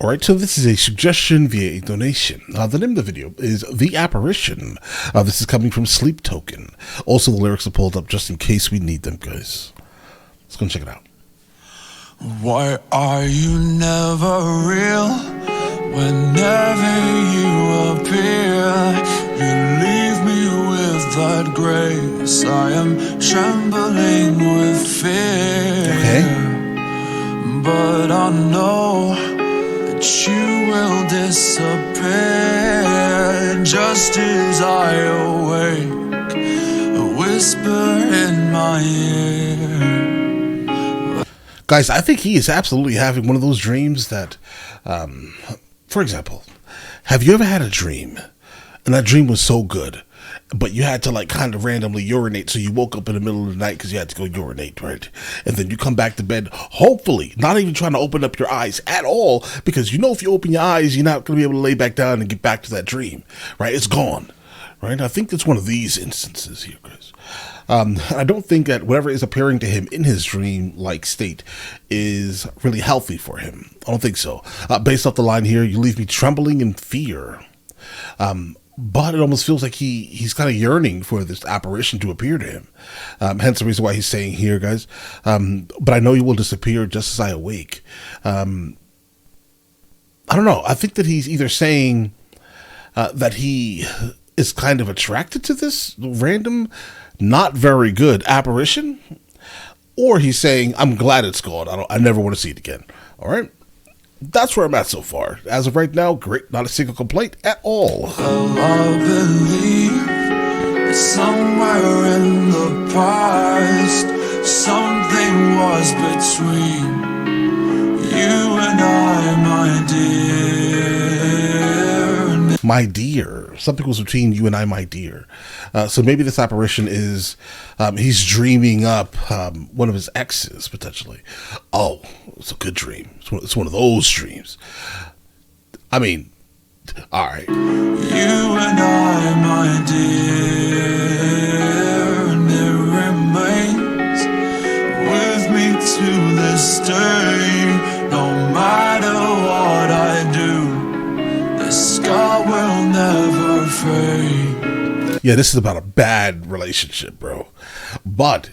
Alright, so this is a suggestion via a donation. The name of the video is The Apparition. This is coming from Sleep Token. Also, the lyrics are pulled up just in case we need them, guys. Let's go and check it out. Why are you never real? Whenever you appear, you leave me with that grace. I am trembling with fear. Okay. But I know you will disappear just as I awake, a whisper in my ear. Guys, I think he is absolutely having one of those dreams that, for example, have you ever had a dream and that dream was so good, but you had to like kind of randomly urinate, so you woke up in the middle of the night because you had to go urinate, right? And then you come back to bed, hopefully not even trying to open up your eyes at all, because you know if you open your eyes, you're not going to be able to lay back down and get back to that dream, right? It's gone, right? I think it's one of these instances here, guys. I don't think that whatever is appearing to him in his dream-like state is really healthy for him. I don't think so. Based off the line here, you leave me trembling in fear. But it almost feels like he's kind of yearning for this apparition to appear to him. Hence the reason why he's saying here, guys, but I know you will disappear just as I awake. I don't know. I think that he's either saying that he is kind of attracted to this random, not very good apparition, or he's saying, I'm glad it's gone. I never want to see it again. All right. That's where I'm at so far. As of right now, great. Not a single complaint at all. I believe that somewhere in the past, something was between you and I, my dear. My dear. Something was between you and I, my dear. So maybe this apparition is, he's dreaming up one of his exes, potentially. Oh, it's a good dream. It's one of those dreams. I mean, all right. You and I, my dear, and it remains with me to this day. No matter what I do, this scar will never fade. Yeah, this is about a bad relationship, bro. But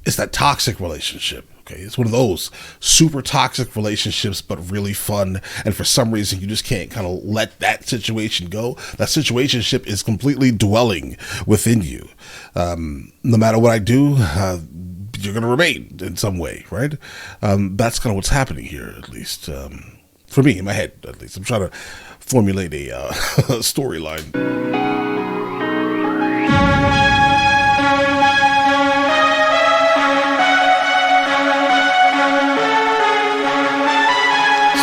it's that toxic relationship. Okay, it's one of those super toxic relationships, but really fun. And for some reason, you just can't kind of let that situation go. That situationship is completely dwelling within you. No matter what I do, you're going to remain in some way, right? That's kind of what's happening here, at least for me, in my head, at least. I'm trying to formulate a storyline.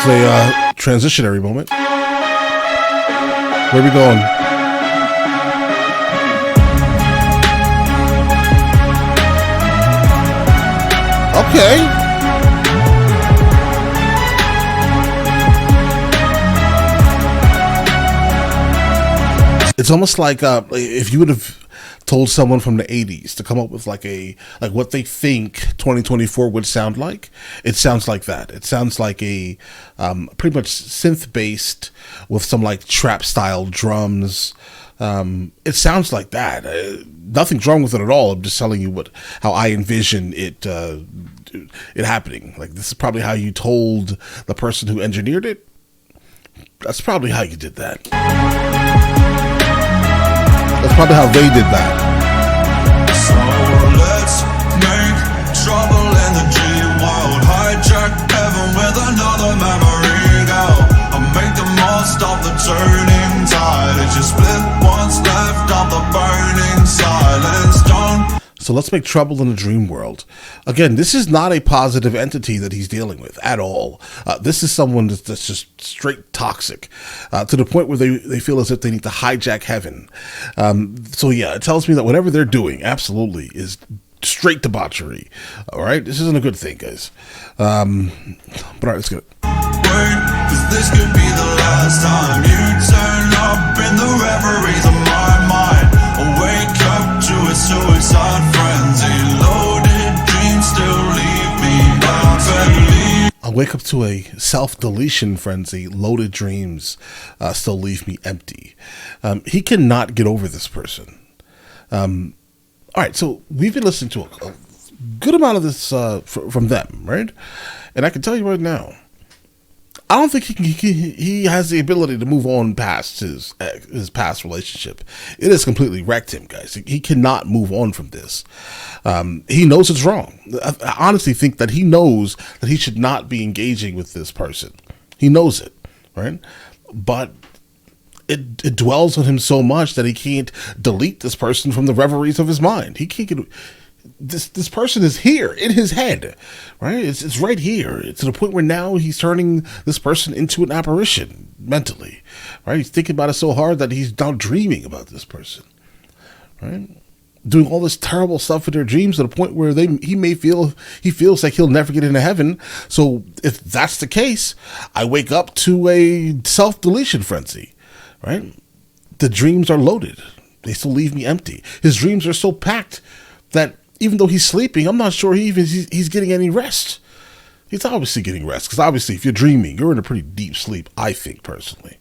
It's a transitionary moment. Where are we going? Okay. It's almost like if you would have told someone from the 80s to come up with like what they think 2024 would sound like. It sounds like that. It sounds like a pretty much synth based with some like trap style drums. It sounds like that. Nothing's wrong with it at all. I'm just telling you how I envision it happening. Like, this is probably how you told the person who engineered it. That's probably how you did that. That's probably how they did that. So let's make trouble in the dream world. Hijack heaven with another memory go. I'll make the most of the turning tide. It's just split what's left of the burning silence. Don't. So let's make trouble in the dream world. Again, this is not a positive entity that he's dealing with at all. This is someone that's just straight toxic, to the point where they feel as if they need to hijack heaven. So yeah, it tells me that whatever they're doing absolutely is straight debauchery. All right, this isn't a good thing, guys. But all right, let's get it. Wait, 'cause this could be the last time you turn up in the reveries of my mind. Wake up to a suicide frenzy. Loaded dreams still leave me unbelievable. A I wake up to a self-deletion frenzy. Loaded dreams still leave me empty. He cannot get over this person. All right, so we've been listening to a good amount of this from them, right? And I can tell you right now, I don't think he has the ability to move on past his past relationship. It has completely wrecked him, guys. He cannot move on from this. He knows it's wrong. I honestly think that he knows that he should not be engaging with this person. He knows it, right? But it dwells on him so much that he can't delete this person from the reveries of his mind. He can't get... This person is here in his head, right? It's right here. It's to the point where now he's turning this person into an apparition mentally, right? He's thinking about it so hard that he's now dreaming about this person, right? Doing all this terrible stuff in their dreams to the point where he feels like he'll never get into heaven. So if that's the case, I wake up to a self-deletion frenzy, right? The dreams are loaded. They still leave me empty. His dreams are so packed that even though he's sleeping, I'm not sure he's getting any rest. He's obviously getting rest, because obviously if you're dreaming, you're in a pretty deep sleep, I think, personally.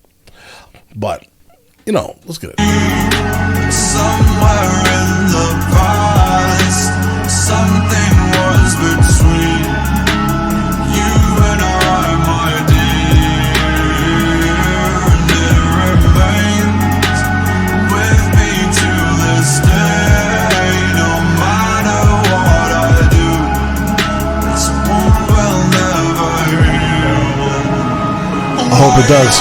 But, let's get it. Somewhere in the past, something was between you and I, my dear, and it remains with me to this day. I hope it does.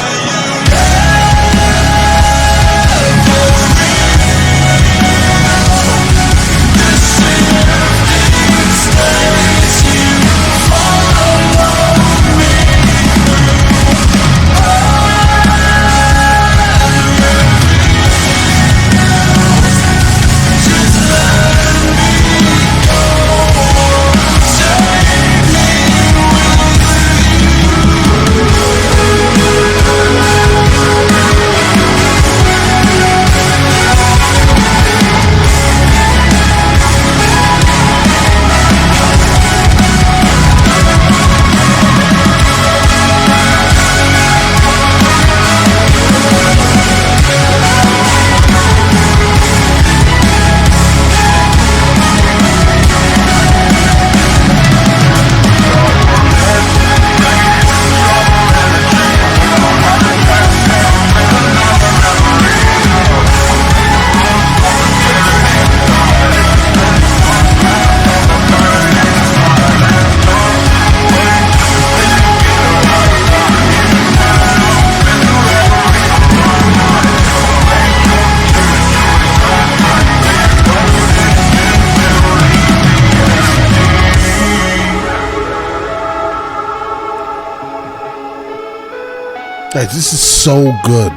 Guys, this is so good.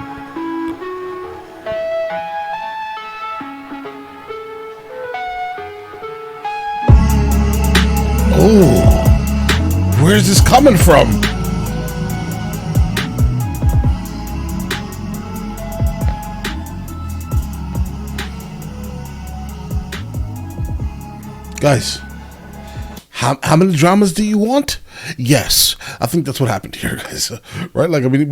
Oh, where's this coming from? Guys, how many dramas do you want? Yes, I think that's what happened here, guys. Right? Like, I mean,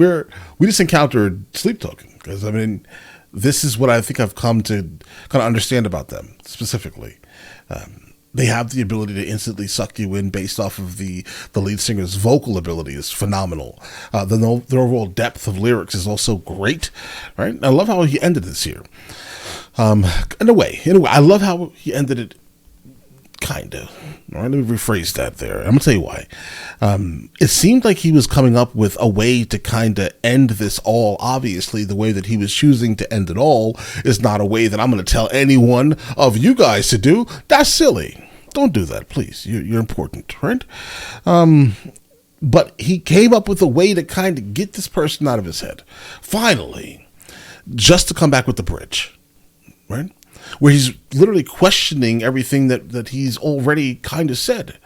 we just encountered sleep token, because I mean, this is what I think I've come to kind of understand about them specifically. They have the ability to instantly suck you in based off of the lead singer's vocal ability is phenomenal. The overall depth of lyrics is also great, right? I love how he ended this here. In a way, I love how he ended it. Kind of. All right, let me rephrase that there. I'm going to tell you why. It seemed like he was coming up with a way to kind of end this all. Obviously, the way that he was choosing to end it all is not a way that I'm going to tell any one of you guys to do. That's silly. Don't do that, please. You're important, right? But he came up with a way to kind of get this person out of his head. Finally, just to come back with the bridge, right? Where he's literally questioning everything that he's already kind of said.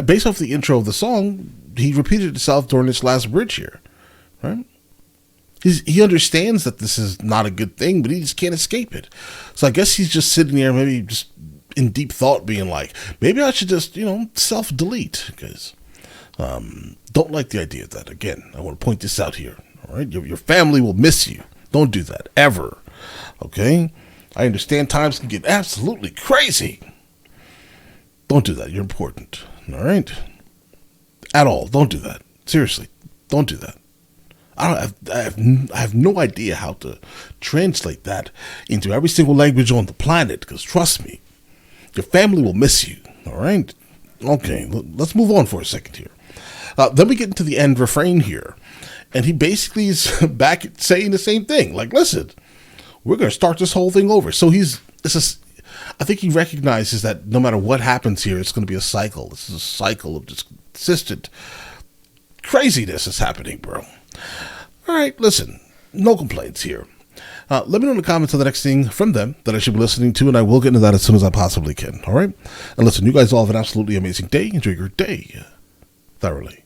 Based off the intro of the song, he repeated himself during this last bridge here, right? He understands that this is not a good thing, but he just can't escape it. So I guess he's just sitting there, maybe just in deep thought, being like, maybe I should just, self-delete, because Don't like the idea of that. Again, I want to point this out here. All right, your family will miss you. Don't do that ever. Okay, I understand times can get absolutely crazy. Don't do that. You're important. All right, at all. Don't do that. Seriously, don't do that. I have no idea how to translate that into every single language on the planet, because trust me, your family will miss you, all right? Okay, let's move on for a second here. Then we get into the end refrain here, and he basically is back saying the same thing. Like, listen, we're going to start this whole thing over. So I think he recognizes that no matter what happens here, it's going to be a cycle. This is a cycle of just consistent craziness is happening, bro. All right, listen, no complaints here. Let me know in the comments of the next thing from them that I should be listening to, and I will get into that as soon as I possibly can, all right? And listen, you guys all have an absolutely amazing day. Enjoy your day thoroughly.